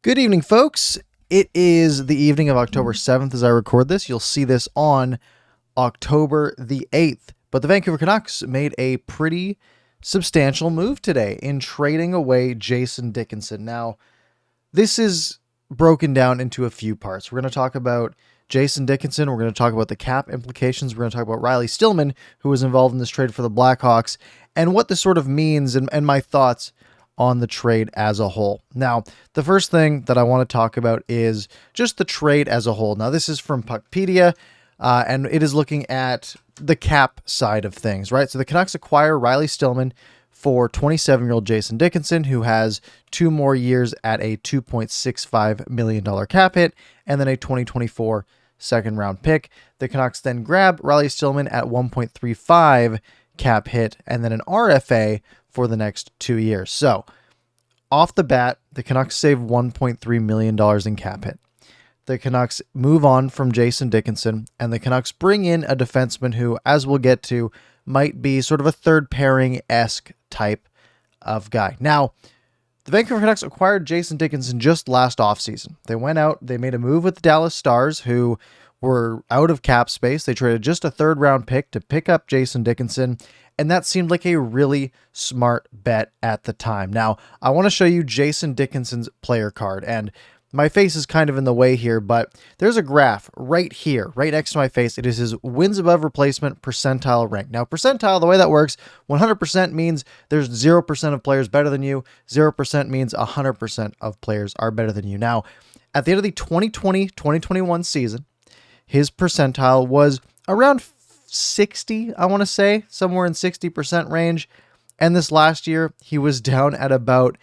Good evening, folks. It is the evening of October 7th as I record this. You'll see this on October the 8th. But the Vancouver Canucks made a pretty substantial move today in trading away Jason Dickinson. Now, this is broken down into a few parts. We're going to talk about Jason Dickinson. We're going to talk about the cap implications. We're going to talk about Riley Stillman, who was involved in this trade for the Blackhawks, and what this sort of means and my thoughts on the trade as a whole. Now, the first thing that I want to talk about is just the trade as a whole. Now, this is from Puckpedia, and it is looking at the cap side of things, right? So the Canucks acquire Riley Stillman for 27-year-old Jason Dickinson, who has 2 more years at a $2.65 million cap hit, and then a 2024 second-round pick. The Canucks then grab Riley Stillman at 1.35 cap hit, and then an RFA for the next 2 years. So, off the bat, the Canucks save $1.3 million in cap hit. The Canucks move on from Jason Dickinson, and the Canucks bring in a defenseman who, as we'll get to, might be sort of a third pairing-esque type of guy. Now, the Vancouver Canucks acquired Jason Dickinson just last offseason. They went out, they made a move with the Dallas Stars, who were out of cap space. They traded just a third-round pick to pick up Jason Dickinson, and that seemed like a really smart bet at the time. Now, I want to show you Jason Dickinson's player card, and my face is kind of in the way here, but there's a graph right here, right next to my face. It is his wins above replacement percentile rank. Now, percentile, the way that works, 100% means there's 0% of players better than you. 0% means 100% of players are better than you. Now, at the end of the 2020-2021 season, his percentile was around 60, I want to say, somewhere in 60% range. And this last year, he was down at about,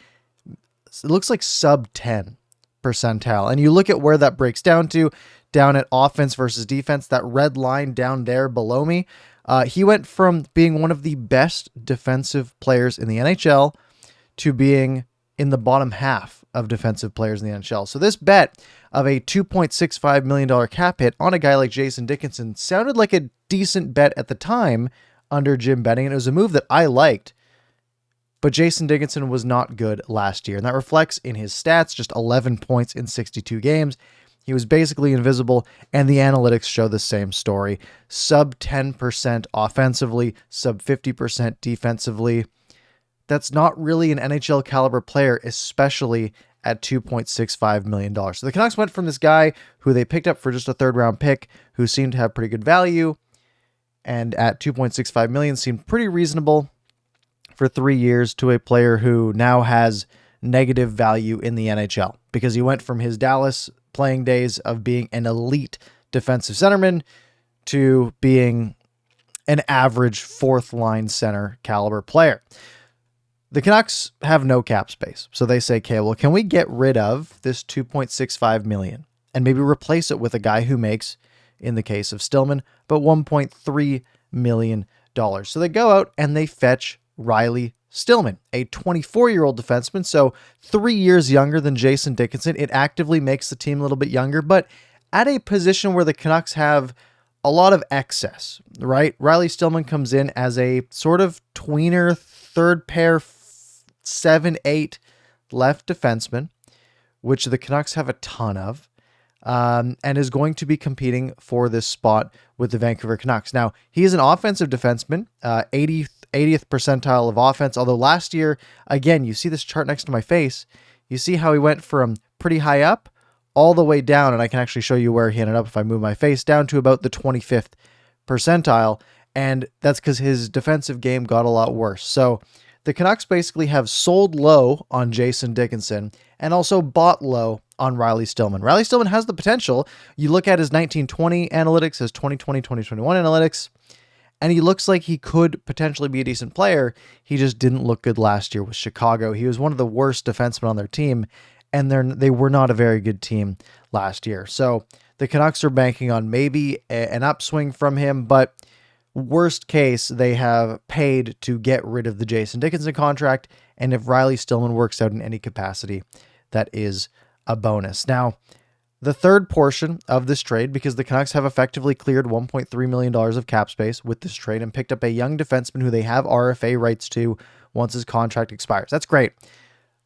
it looks like sub 10 percentile. And you look at where that breaks down to, down at offense versus defense, that red line down there below me. He went from being one of the best defensive players in the NHL to being in the bottom half of defensive players in the NHL. So this bet of a $2.65 million cap hit on a guy like Jason Dickinson sounded like a decent bet at the time under Jim Benning, and it was a move that I liked. But Jason Dickinson was not good last year, and that reflects in his stats, just 11 points in 62 games. He was basically invisible, and the analytics show the same story. Sub 10% offensively, sub 50% defensively. That's not really an NHL caliber player, especially at $2.65 million. So the Canucks went from this guy who they picked up for just a third round pick, who seemed to have pretty good value, and at $2.65 million seemed pretty reasonable for 3 years, to a player who now has negative value in the NHL because he went from his Dallas playing days of being an elite defensive centerman to being an average fourth line center caliber player. The Canucks have no cap space. So they say, okay, well, can we get rid of this $2.65 million and maybe replace it with a guy who makes, in the case of Stillman, but $1.3 million. So they go out and they fetch Riley Stillman, a 24-year-old defenseman, so 3 years younger than Jason Dickinson. It actively makes the team a little bit younger, but at a position where the Canucks have a lot of excess, right? Riley Stillman comes in as a sort of tweener, third pair, 7-8 left defenseman, which the Canucks have a ton of, and is going to be competing for this spot with the Vancouver Canucks. Now, he is an offensive defenseman, 80th percentile of offense, although last year, again, you see this chart next to my face, you see how he went from pretty high up all the way down, and I can actually show you where he ended up if I move my face, down to about the 25th percentile, and that's because his defensive game got a lot worse. So the Canucks basically have sold low on Jason Dickinson and also bought low on Riley Stillman. Riley Stillman has the potential. You look at his 1920 analytics, his 2020-2021 analytics, and he looks like he could potentially be a decent player. He just didn't look good last year with Chicago. He was one of the worst defensemen on their team, and they were not a very good team last year. So the Canucks are banking on maybe an upswing from him, but worst case, they have paid to get rid of the Jason Dickinson contract, and if Riley Stillman works out in any capacity, that is a bonus. Now, the third portion of this trade, because the Canucks have effectively cleared $1.3 million of cap space with this trade and picked up a young defenseman who they have RFA rights to once his contract expires. That's great.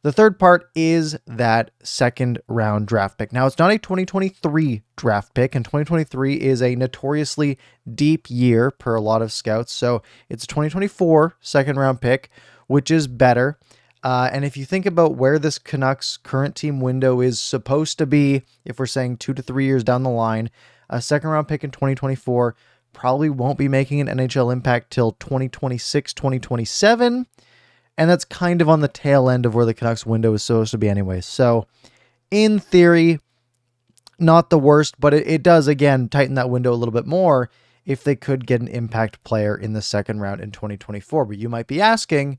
The third part is that second round draft pick. Now, it's not a 2023 draft pick, and 2023 is a notoriously deep year per a lot of scouts. So it's a 2024 second round pick, which is better. And if you think about where this Canucks current team window is supposed to be, if we're saying 2 to 3 years down the line, a second round pick in 2024 probably won't be making an NHL impact till 2026, 2027. And that's kind of on the tail end of where the Canucks window is supposed to be anyway. So in theory, not the worst, but it does, again, tighten that window a little bit more if they could get an impact player in the second round in 2024. But you might be asking,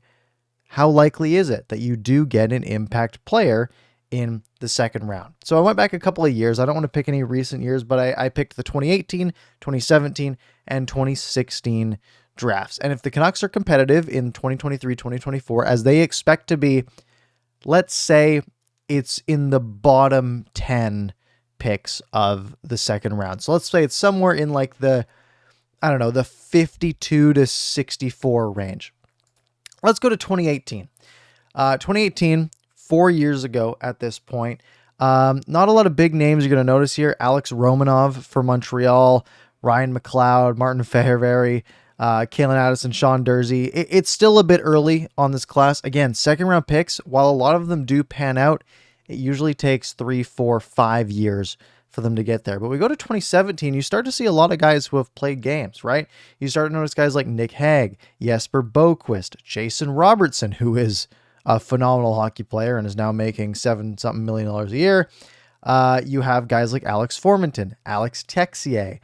how likely is it that you do get an impact player in the second round? So I went back a couple of years. I don't want to pick any recent years, but I picked the 2018, 2017, and 2016 drafts. And if the Canucks are competitive in 2023, 2024, as they expect to be, let's say it's in the bottom 10 picks of the second round. So let's say it's somewhere in like the 52 to 64 range. Let's go to 2018. 2018, 4 years ago at this point. Not a lot of big names you're going to notice here. Alex Romanov for Montreal, Ryan McLeod, Martin Fehervary, Kalen Addison, Sean Dursey. It's still a bit early on this class. Again, second round picks, while a lot of them do pan out, it usually takes 3, 4, 5 years for them to get there. But we go to 2017, you start to see a lot of guys who have played games, right? You start to notice guys like Nick Hague, Jesper Boquist, Jason Robertson, who is a phenomenal hockey player and is now making $7-something million a year. You have guys like Alex Formenton, Alex Texier,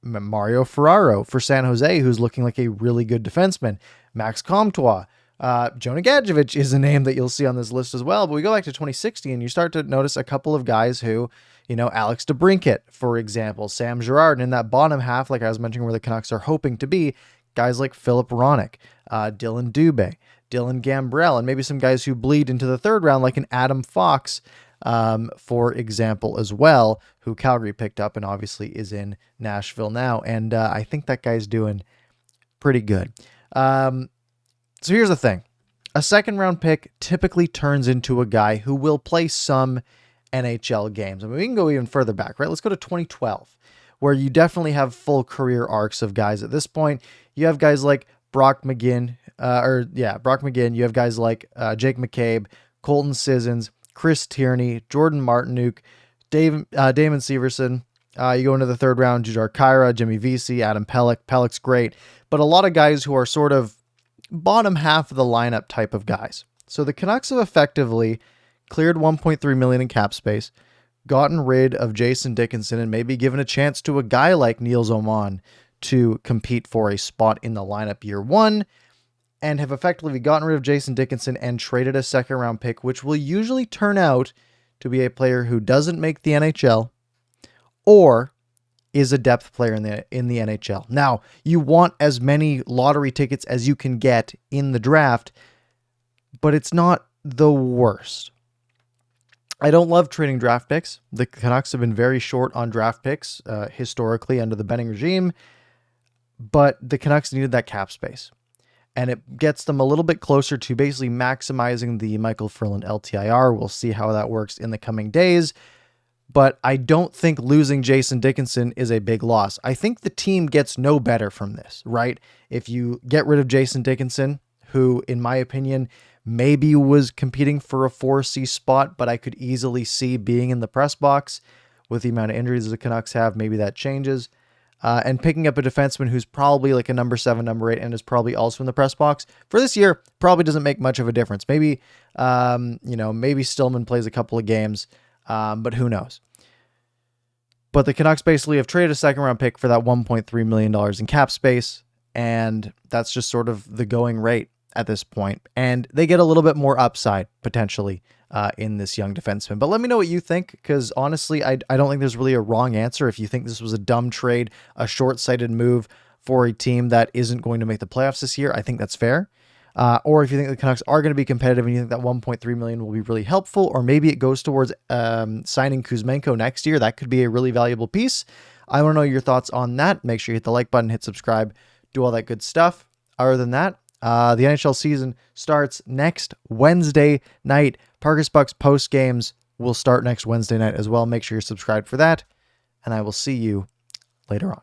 Mario Ferraro for San Jose, who's looking like a really good defenseman. Max Comtois. Jonah Gadjevich is a name that you'll see on this list as well. But we go back to 2016, and you start to notice a couple of guys who, Alex DeBrincat, for example, Sam Girard, and in that bottom half, like I was mentioning, where the Canucks are hoping to be, guys like Philip Ronick, Dylan Dubé, Dylan Gambrell, and maybe some guys who bleed into the third round, like an Adam Fox, for example, as well, who Calgary picked up and obviously is in Nashville now. And I think that guy's doing pretty good. So here's the thing. A second round pick typically turns into a guy who will play some NHL games. I mean, we can go even further back, right? Let's go to 2012, where you definitely have full career arcs of guys at this point. You have guys like Brock McGinn. You have guys like Jake McCabe, Colton Sissons, Chris Tierney, Jordan Martinook, Damon Severson. You go into the third round, Jujhar Khaira, Jimmy Vesey, Adam Pelech. Pelech's great, but a lot of guys who are sort of bottom half of the lineup type of guys. So the Canucks have effectively cleared $1.3 million in cap space, gotten rid of Jason Dickinson, and maybe given a chance to a guy like Niels Oman to compete for a spot in the lineup year one, and have effectively gotten rid of Jason Dickinson and traded a second round pick, which will usually turn out to be a player who doesn't make the NHL or is a depth player in the NHL. Now, you want as many lottery tickets as you can get in the draft, but it's not the worst. I don't love trading draft picks. The Canucks have been very short on draft picks historically under the Benning regime, but the Canucks needed that cap space. And it gets them a little bit closer to basically maximizing the Michael Furlan LTIR. We'll see how that works in the coming days. But I don't think losing Jason Dickinson is a big loss. I think the team gets no better from this, right? If you get rid of Jason Dickinson, who, in my opinion, maybe was competing for a 4C spot, but I could easily see being in the press box with the amount of injuries the Canucks have, maybe that changes. And picking up a defenseman who's probably like a number 7, number 8, and is probably also in the press box for this year probably doesn't make much of a difference. Maybe, maybe Stillman plays a couple of games, but who knows? But the Canucks basically have traded a second round pick for that $1.3 million in cap space, and that's just sort of the going rate at this point. And they get a little bit more upside potentially in this young defenseman. But let me know what you think, because honestly, I don't think there's really a wrong answer. If you think this was a dumb trade, a short-sighted move for a team that isn't going to make the playoffs this year, I think that's fair. Or if you think the Canucks are going to be competitive and you think that $1.3 million will be really helpful, or maybe it goes towards signing Kuzmenko next year, that could be a really valuable piece. I want to know your thoughts on that. Make sure you hit the like button, hit subscribe, do all that good stuff. Other than that, The NHL season starts next Wednesday night. ParkersPucks post games will start next Wednesday night as well. Make sure you're subscribed for that, and I will see you later on.